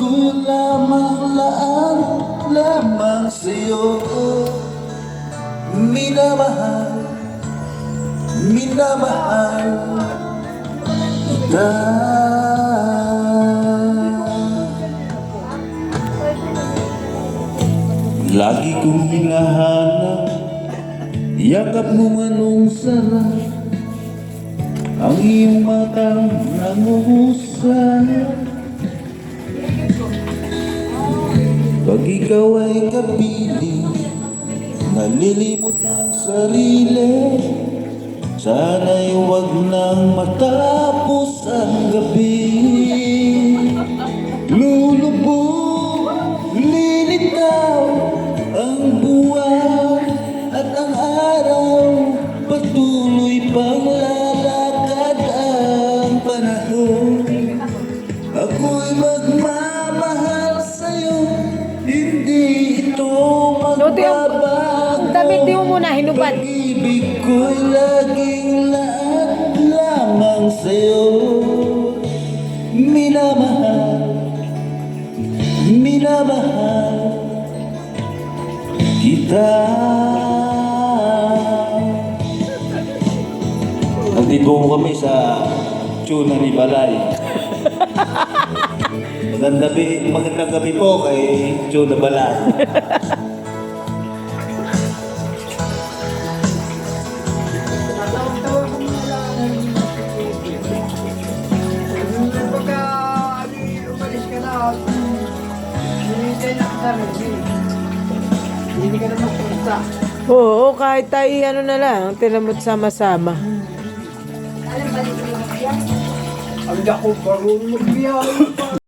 ko'y lamang sa'yo. Minamahal kita. Lagi kong hinahanap yakap mo manong sarap, ang iyong matang nanguhusay. Pag ikaw ay kapiling, nalilimot ang sarili. Sana'y huwag nang matapos ang gabi. Lulubog, lilitaw ang buwan at ang araw, patuloy pang lalakad ang panahon. Ako'y magmamahal sa'yo, hindi ito magbabago. Damit di mo muna hinubad. Pag-ibig ko'y laging lahat lamang sa'yo. Minamahal kita. Nandito kami sa tuna ni Balay. Magandang gabi po kay Tuna Balay. Hindi ka na magpunta. Oo, kahit tayo ano na lang, tinamot sama-sama. Ang ako parang magbiyahe pa.